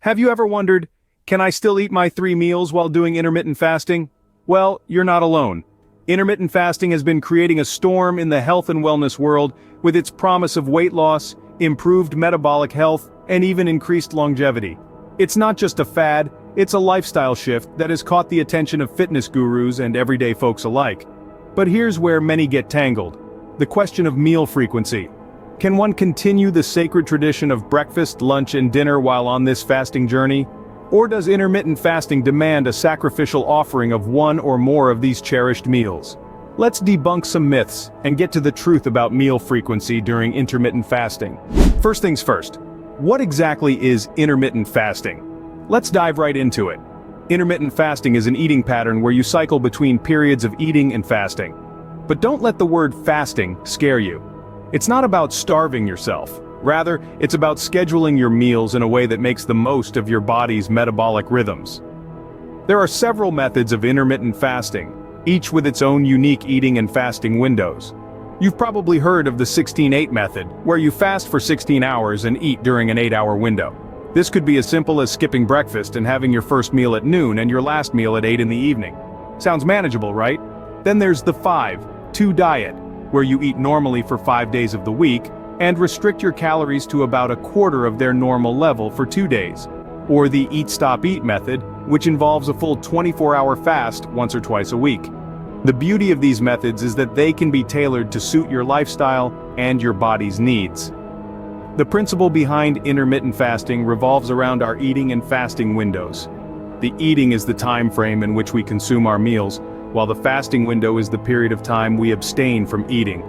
Have you ever wondered, can I still eat my 3 meals while doing intermittent fasting? Well, you're not alone. Intermittent fasting has been creating a storm in the health and wellness world with its promise of weight loss, improved metabolic health, and even increased longevity. It's not just a fad, it's a lifestyle shift that has caught the attention of fitness gurus and everyday folks alike. But here's where many get tangled. The question of meal frequency. Can one continue the sacred tradition of breakfast, lunch, and dinner while on this fasting journey? Or does intermittent fasting demand a sacrificial offering of one or more of these cherished meals? Let's debunk some myths and get to the truth about meal frequency during intermittent fasting. First things first, what exactly is intermittent fasting? Let's dive right into it. Intermittent fasting is an eating pattern where you cycle between periods of eating and fasting. But don't let the word fasting scare you. It's not about starving yourself. Rather, it's about scheduling your meals in a way that makes the most of your body's metabolic rhythms. There are several methods of intermittent fasting, each with its own unique eating and fasting windows. You've probably heard of the 16-8 method, where you fast for 16 hours and eat during an 8-hour window. This could be as simple as skipping breakfast and having your first meal at noon and your last meal at 8 in the evening. Sounds manageable, right? Then there's the 5-2 diet, where you eat normally for 5 days of the week, and restrict your calories to about a quarter of their normal level for 2 days. Or the Eat-Stop-Eat method, which involves a full 24-hour fast once or twice a week. The beauty of these methods is that they can be tailored to suit your lifestyle and your body's needs. The principle behind intermittent fasting revolves around our eating and fasting windows. The eating is the time frame in which we consume our meals, while the fasting window is the period of time we abstain from eating.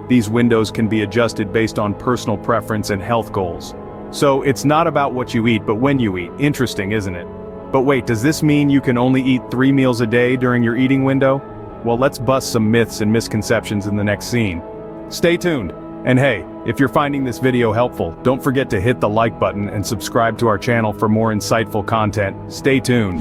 These windows can be adjusted based on personal preference and health goals. So it's not about what you eat but when you eat. Interesting, isn't it? But wait, does this mean you can only eat 3 meals a day during your eating window? Well, let's bust some myths and misconceptions in the next scene. Stay tuned. And hey, if you're finding this video helpful, don't forget to hit the like button and subscribe to our channel for more insightful content. Stay tuned.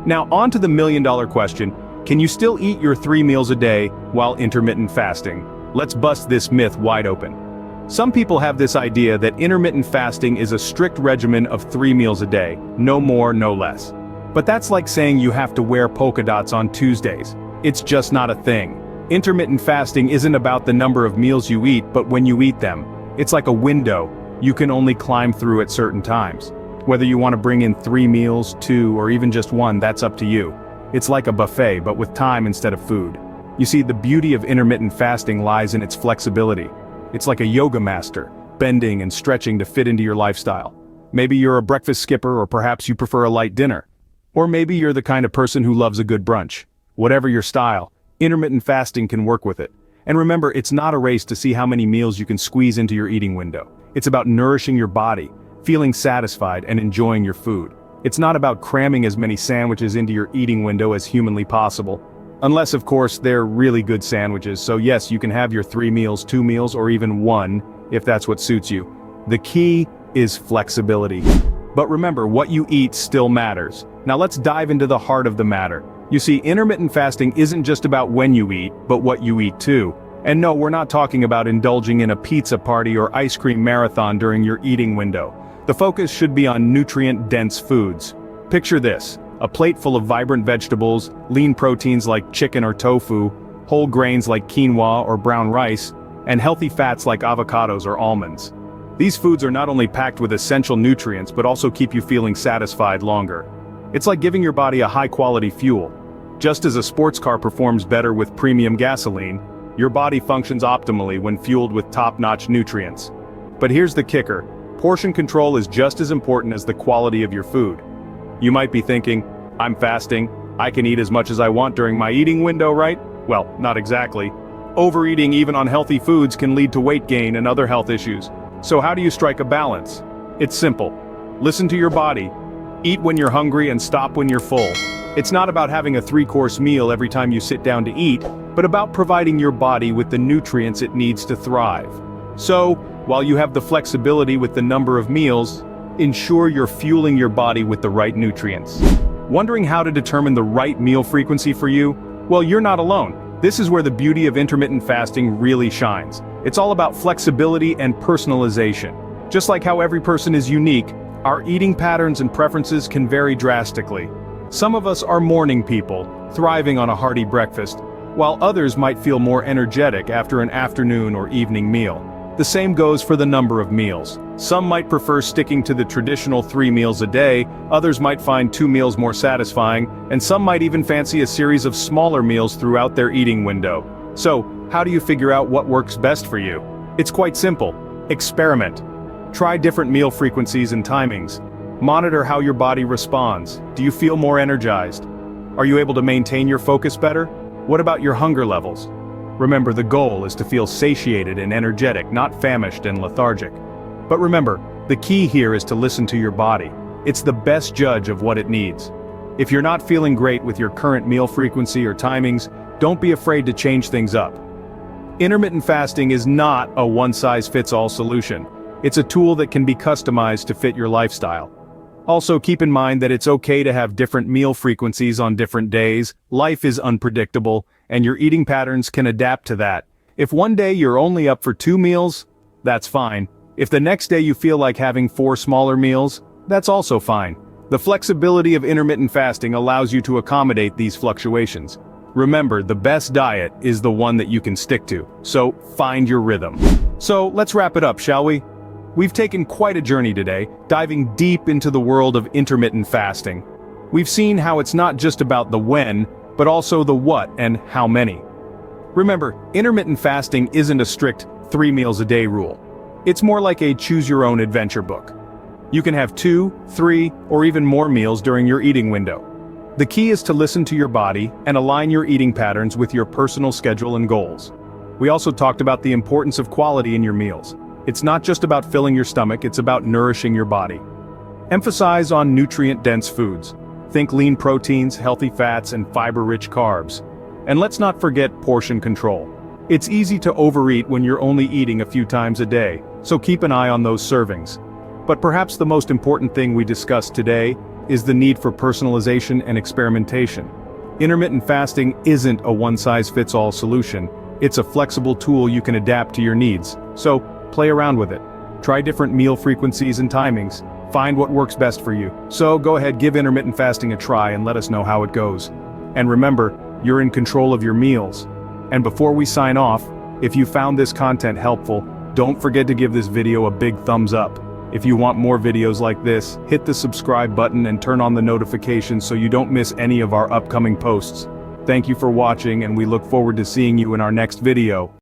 Now on to the million-dollar question, can you still eat your 3 meals a day while intermittent fasting? Let's bust this myth wide open. Some people have this idea that intermittent fasting is a strict regimen of 3 meals a day, no more, no less. But that's like saying you have to wear polka dots on Tuesdays. It's just not a thing. Intermittent fasting isn't about the number of meals you eat, but when you eat them. It's like a window you can only climb through at certain times. Whether you want to bring in 3 meals, 2, or even just 1, that's up to you. It's like a buffet, but with time instead of food. You see, the beauty of intermittent fasting lies in its flexibility. It's like a yoga master, bending and stretching to fit into your lifestyle. Maybe you're a breakfast skipper, or perhaps you prefer a light dinner. Or maybe you're the kind of person who loves a good brunch. Whatever your style, intermittent fasting can work with it. And remember, it's not a race to see how many meals you can squeeze into your eating window. It's about nourishing your body, feeling satisfied, and enjoying your food. It's not about cramming as many sandwiches into your eating window as humanly possible. Unless, of course, they're really good sandwiches, so yes, you can have your 3 meals, 2 meals, or even 1, if that's what suits you. The key is flexibility. But remember, what you eat still matters. Now let's dive into the heart of the matter. You see, intermittent fasting isn't just about when you eat, but what you eat too. And no, we're not talking about indulging in a pizza party or ice cream marathon during your eating window. The focus should be on nutrient-dense foods. Picture this. A plate full of vibrant vegetables, lean proteins like chicken or tofu, whole grains like quinoa or brown rice, and healthy fats like avocados or almonds. These foods are not only packed with essential nutrients but also keep you feeling satisfied longer. It's like giving your body a high-quality fuel. Just as a sports car performs better with premium gasoline, your body functions optimally when fueled with top-notch nutrients. But here's the kicker. Portion control is just as important as the quality of your food. You might be thinking, I'm fasting, I can eat as much as I want during my eating window, right? Well, not exactly. Overeating even on healthy foods can lead to weight gain and other health issues. So how do you strike a balance? It's simple. Listen to your body. Eat when you're hungry and stop when you're full. It's not about having a 3-course meal every time you sit down to eat, but about providing your body with the nutrients it needs to thrive. So, while you have the flexibility with the number of meals, ensure you're fueling your body with the right nutrients. Wondering how to determine the right meal frequency for you? Well, you're not alone. This is where the beauty of intermittent fasting really shines. It's all about flexibility and personalization. Just like how every person is unique, Our eating patterns and preferences can vary drastically. Some of us are morning people, thriving on a hearty breakfast, while others might feel more energetic after an afternoon or evening meal. The same goes for the number of meals. Some might prefer sticking to the traditional 3 meals a day, others might find 2 meals more satisfying, and some might even fancy a series of smaller meals throughout their eating window. So, how do you figure out what works best for you? It's quite simple. Experiment. Try different meal frequencies and timings. Monitor how your body responds. Do you feel more energized? Are you able to maintain your focus better? What about your hunger levels? Remember, the goal is to feel satiated and energetic, not famished and lethargic. But remember, the key here is to listen to your body. It's the best judge of what it needs. If you're not feeling great with your current meal frequency or timings, don't be afraid to change things up. Intermittent fasting is not a one-size-fits-all solution. It's a tool that can be customized to fit your lifestyle. Also, keep in mind that it's okay to have different meal frequencies on different days. Life is unpredictable, and your eating patterns can adapt to that. If one day you're only up for 2 meals, that's fine. If the next day you feel like having 4 smaller meals, that's also fine. The flexibility of intermittent fasting allows you to accommodate these fluctuations. Remember, the best diet is the one that you can stick to, so find your rhythm. So let's wrap it up, shall we? We've taken quite a journey today, diving deep into the world of intermittent fasting. We've seen how it's not just about the when, but also the what and how many. Remember, intermittent fasting isn't a strict 3 meals a day rule. It's more like a choose-your-own-adventure book. You can have 2, 3, or even more meals during your eating window. The key is to listen to your body and align your eating patterns with your personal schedule and goals. We also talked about the importance of quality in your meals. It's not just about filling your stomach, it's about nourishing your body. Emphasize on nutrient-dense foods. Think lean proteins, healthy fats, and fiber-rich carbs. And let's not forget portion control. It's easy to overeat when you're only eating a few times a day, so keep an eye on those servings. But perhaps the most important thing we discussed today is the need for personalization and experimentation. Intermittent fasting isn't a one-size-fits-all solution. It's a flexible tool you can adapt to your needs. So, play around with it. Try different meal frequencies and timings. Find what works best for you. So go ahead, give intermittent fasting a try and let us know how it goes. And remember, you're in control of your meals. And before we sign off, if you found this content helpful, don't forget to give this video a big thumbs up. If you want more videos like this, hit the subscribe button and turn on the notifications so you don't miss any of our upcoming posts. Thank you for watching, and we look forward to seeing you in our next video.